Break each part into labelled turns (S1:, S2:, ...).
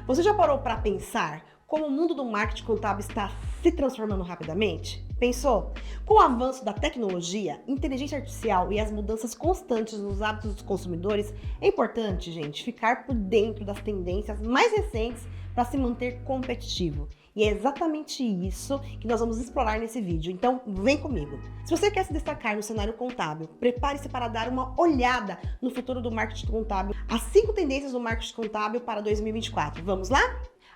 S1: Você já parou para pensar como o mundo do marketing contábil está se transformando rapidamente? Pensou? Com o avanço da tecnologia, inteligência artificial e as mudanças constantes nos hábitos dos consumidores, é importante, gente, ficar por dentro das tendências mais recentes para se manter competitivo. E é exatamente isso que nós vamos explorar nesse vídeo, então vem comigo. Se você quer se destacar no cenário contábil, prepare-se para dar uma olhada no futuro do marketing contábil, as 5 tendências do marketing contábil para 2024. Vamos lá?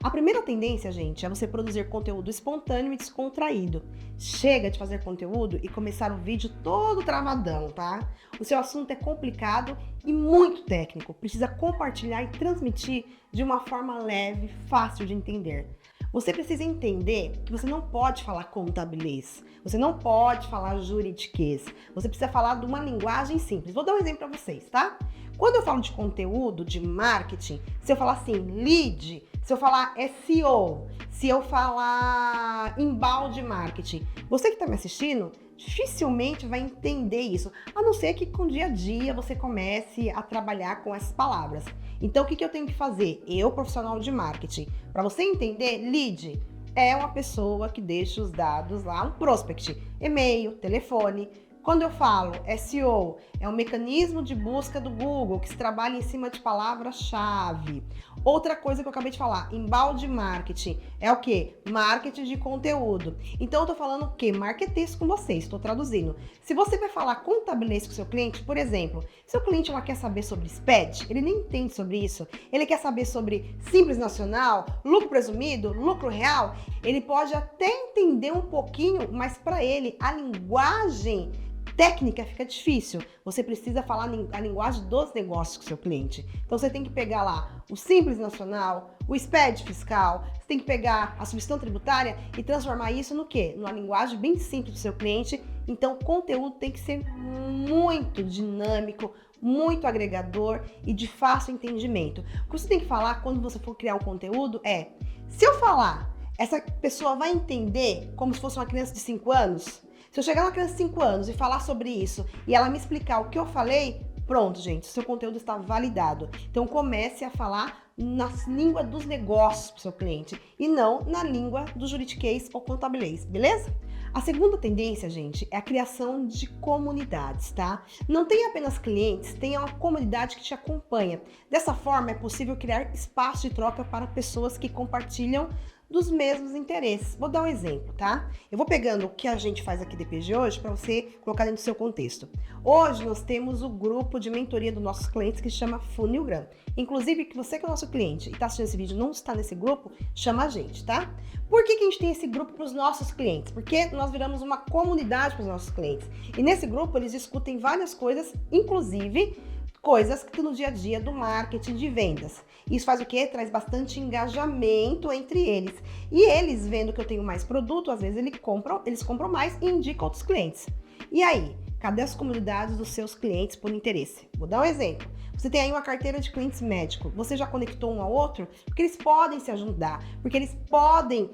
S1: A primeira tendência, gente, é você produzir conteúdo espontâneo e descontraído. Chega de fazer conteúdo e começar o vídeo todo travadão, tá? O seu assunto é complicado e muito técnico. Precisa compartilhar e transmitir de uma forma leve, fácil de entender. Você precisa entender que você não pode falar contabilês, você não pode falar juridiquês, você precisa falar de uma linguagem simples. Vou dar um exemplo para vocês, tá? Quando eu falo de conteúdo, de marketing, se eu falar assim, lead, se eu falar SEO, se eu falar embalde marketing, você que está me assistindo, dificilmente vai entender isso, a não ser que com o dia a dia você comece a trabalhar com essas palavras. Então, o que eu tenho que fazer? Eu, profissional de marketing, para você entender, lead é uma pessoa que deixa os dados lá, um prospect, e-mail, telefone. Quando eu falo SEO, é um mecanismo de busca do Google que se trabalha em cima de palavra-chave. Outra coisa que eu acabei de falar, embalde marketing, é o quê? Marketing de conteúdo. Então eu tô falando o quê? Marketês com vocês, estou traduzindo. Se você vai falar contabilês com o seu cliente, por exemplo, seu cliente quer saber sobre SPED, ele nem entende sobre isso, ele quer saber sobre Simples Nacional, lucro presumido, lucro real, ele pode até entender um pouquinho, mas para ele a linguagem técnica fica difícil. Você precisa falar a linguagem dos negócios com o seu cliente. Então você tem que pegar lá o Simples Nacional, o SPED fiscal, você tem que pegar a substituição tributária e transformar isso no quê? Numa linguagem bem simples do seu cliente. Então o conteúdo tem que ser muito dinâmico, muito agregador e de fácil entendimento. O que você tem que falar quando você for criar um conteúdo é, se eu falar, essa pessoa vai entender como se fosse uma criança de 5 anos? Se eu chegar numa criança de 5 anos e falar sobre isso e ela me explicar o que eu falei, pronto, gente, seu conteúdo está validado. Então comece a falar na língua dos negócios para o seu cliente e não na língua do juridiquês ou contabilês, beleza? A segunda tendência, gente, é a criação de comunidades, tá? Não tenha apenas clientes, tenha uma comunidade que te acompanha. Dessa forma, é possível criar espaço de troca para pessoas que compartilham dos mesmos interesses. Vou dar um exemplo, tá? Eu vou pegando o que a gente faz aqui DPG hoje para você colocar dentro do seu contexto. Hoje nós temos o grupo de mentoria dos nossos clientes que se chama Funilgram. Inclusive, que você que é o nosso cliente e está assistindo esse vídeo e não está nesse grupo, chama a gente, tá? Por que a gente tem esse grupo para os nossos clientes? Porque nós viramos uma comunidade para os nossos clientes. E nesse grupo eles discutem várias coisas, inclusive coisas que estão no dia a dia do marketing de vendas. Isso faz o quê? Traz bastante engajamento entre eles. E eles, vendo que eu tenho mais produto, às vezes eles compram mais e indicam outros clientes. E aí? Cadê as comunidades dos seus clientes por interesse? Vou dar um exemplo. Você tem aí uma carteira de clientes médicos. Você já conectou um ao outro? Porque eles podem se ajudar. Porque eles podem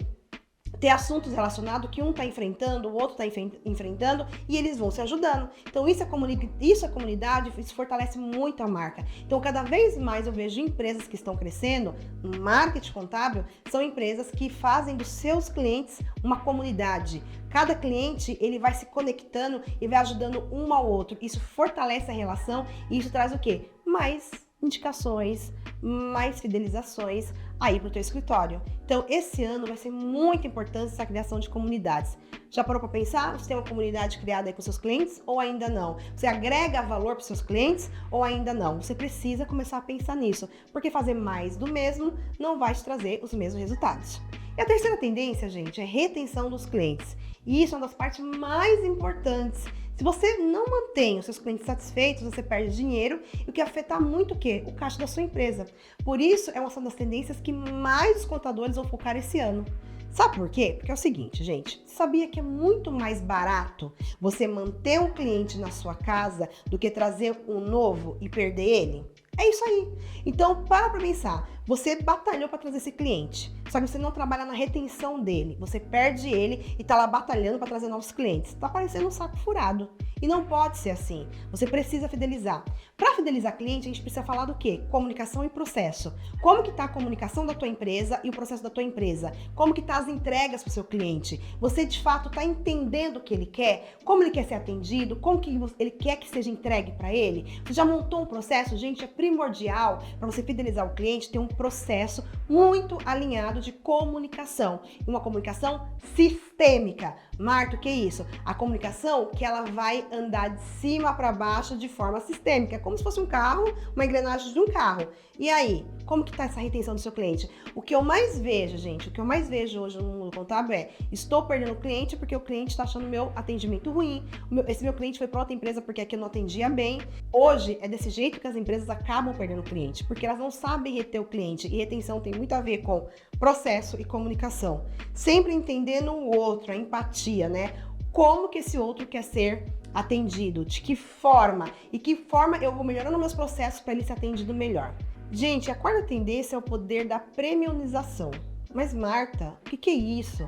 S1: ter assuntos relacionados que um está enfrentando, o outro está enfrentando e eles vão se ajudando. Então isso é comunidade, isso fortalece muito a marca. Então cada vez mais eu vejo empresas que estão crescendo no marketing contábil, são empresas que fazem dos seus clientes uma comunidade. Cada cliente ele vai se conectando e vai ajudando um ao outro. Isso fortalece a relação e isso traz o quê? Mais indicações, mais fidelizações aí para o teu escritório. Então, esse ano vai ser muito importante essa criação de comunidades. Já parou para pensar? Você tem uma comunidade criada aí com seus clientes ou ainda não? Você agrega valor para os seus clientes ou ainda não? Você precisa começar a pensar nisso, porque fazer mais do mesmo não vai te trazer os mesmos resultados. E a terceira tendência, gente, é retenção dos clientes. E isso é uma das partes mais importantes. Se você não mantém os seus clientes satisfeitos, você perde dinheiro e o que afeta muito o quê? O caixa da sua empresa. Por isso, é uma das tendências que mais os contadores vão focar esse ano. Sabe por quê? Porque é o seguinte, gente, você sabia que é muito mais barato você manter um cliente na sua casa do que trazer um novo e perder ele? É isso aí. Então, para pensar. Você batalhou para trazer esse cliente, só que você não trabalha na retenção dele. Você perde ele e tá lá batalhando para trazer novos clientes. Tá parecendo um saco furado. E não pode ser assim. Você precisa fidelizar. Para fidelizar cliente, a gente precisa falar do quê? Comunicação e processo. Como que tá a comunicação da tua empresa e o processo da tua empresa? Como que tá as entregas para o seu cliente? Você de fato tá entendendo o que ele quer? Como ele quer ser atendido? Como que ele quer que seja entregue para ele? Você já montou um processo? Gente, é primordial para você fidelizar o cliente ter um processo muito alinhado de comunicação. Uma comunicação sistêmica. Marta, o que é isso? A comunicação que ela vai andar de cima para baixo de forma sistêmica, como se fosse um carro, uma engrenagem de um carro. E aí, como que tá essa retenção do seu cliente? O que eu mais vejo, gente, o que eu mais vejo hoje no mundo contábil é: estou perdendo o cliente porque o cliente está achando o meu atendimento ruim, esse meu cliente foi para outra empresa porque aqui eu não atendia bem. Hoje é desse jeito que as empresas acabam perdendo o cliente, porque elas não sabem reter o cliente, e retenção tem muito a ver com processo e comunicação. Sempre entendendo o outro, a empatia, né? Como que esse outro quer ser atendido, de que forma, e que forma eu vou melhorando meus processos para ele ser atendido melhor. Gente, a quarta tendência é o poder da premiumização. Mas Marta, o que é isso?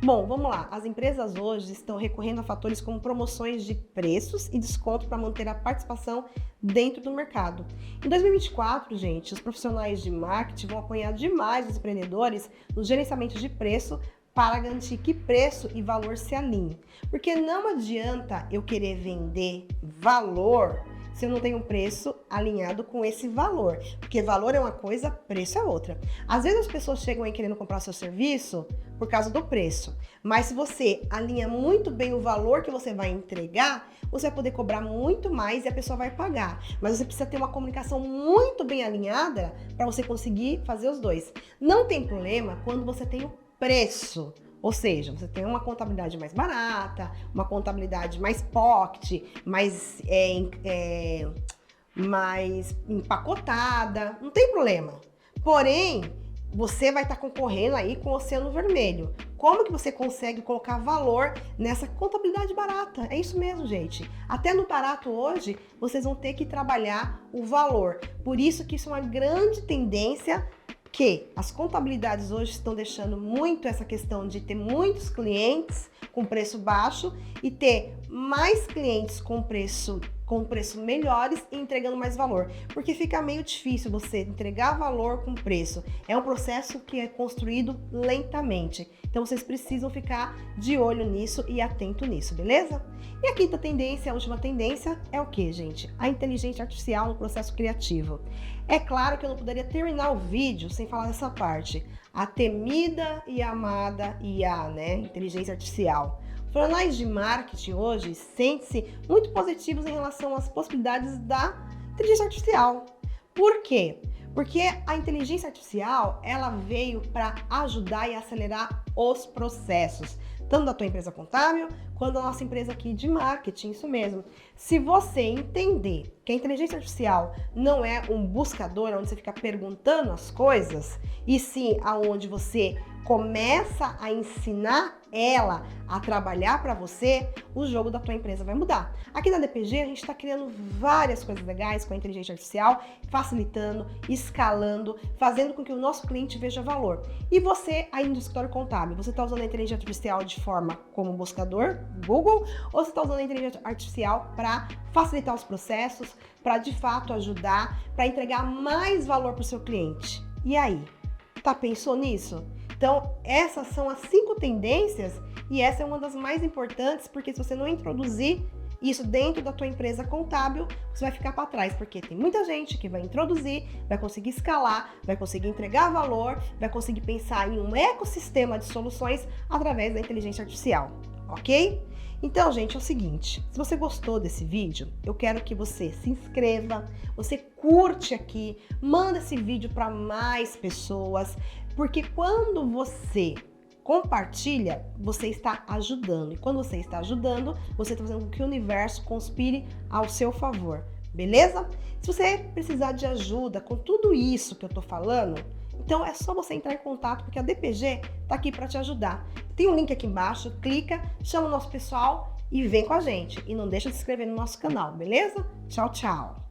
S1: Bom, vamos lá. As empresas hoje estão recorrendo a fatores como promoções de preços e desconto para manter a participação dentro do mercado. Em 2024, gente, os profissionais de marketing vão apoiar demais os empreendedores no gerenciamento de preço para garantir que preço e valor se alinhem. Porque não adianta eu querer vender valor se eu não tenho um preço alinhado com esse valor. Porque valor é uma coisa, preço é outra. Às vezes as pessoas chegam aí querendo comprar o seu serviço por causa do preço. Mas se você alinha muito bem o valor que você vai entregar, você vai poder cobrar muito mais e a pessoa vai pagar. Mas você precisa ter uma comunicação muito bem alinhada para você conseguir fazer os dois. Não tem problema quando você tem o preço. Ou seja, você tem uma contabilidade mais barata, uma contabilidade mais pocket, mais empacotada, não tem problema. Porém, você vai estar concorrendo aí com o Oceano Vermelho. Como que você consegue colocar valor nessa contabilidade barata? É isso mesmo, gente. Até no barato hoje, vocês vão ter que trabalhar o valor. Por isso que isso é uma grande tendência, que as contabilidades hoje estão deixando muito essa questão de ter muitos clientes com preço baixo e ter mais clientes com preço melhores e entregando mais valor, porque fica meio difícil você entregar valor com preço. É um processo que é construído lentamente, então vocês precisam ficar de olho nisso e atento nisso, beleza? E a quinta tendência, a última tendência, é o que, gente? A inteligência artificial no processo criativo. É claro que eu não poderia terminar o vídeo sem falar dessa parte. A temida e amada IA, né? Inteligência artificial. Os profissionais de marketing hoje sentem-se muito positivos em relação às possibilidades da inteligência artificial. Por quê? Porque a inteligência artificial, ela veio para ajudar e acelerar os processos, tanto da tua empresa contábil, quanto da nossa empresa aqui de marketing, isso mesmo. Se você entender que a inteligência artificial não é um buscador onde você fica perguntando as coisas, e sim aonde você começa a ensinar ela a trabalhar para você, o jogo da tua empresa vai mudar. Aqui na DPG a gente está criando várias coisas legais com a inteligência artificial, facilitando, escalando, fazendo com que o nosso cliente veja valor. E você aí no escritório contábil, você está usando a inteligência artificial de forma como buscador, Google, ou você está usando a inteligência artificial para facilitar os processos, para de fato ajudar, para entregar mais valor para o seu cliente? E aí? Pensou nisso? Então, essas são as 5 tendências e essa é uma das mais importantes, porque se você não introduzir isso dentro da tua empresa contábil, você vai ficar para trás, porque tem muita gente que vai introduzir, vai conseguir escalar, vai conseguir entregar valor, vai conseguir pensar em um ecossistema de soluções através da inteligência artificial, ok? Então, gente, é o seguinte, se você gostou desse vídeo, eu quero que você se inscreva, você curte aqui, manda esse vídeo para mais pessoas, porque quando você compartilha, você está ajudando. E quando você está ajudando, você está fazendo com que o universo conspire ao seu favor, beleza? Se você precisar de ajuda com tudo isso que eu tô falando, então é só você entrar em contato, porque a DPG tá aqui para te ajudar. Tem um link aqui embaixo, clica, chama o nosso pessoal e vem com a gente. E não deixa de se inscrever no nosso canal, beleza? Tchau, tchau!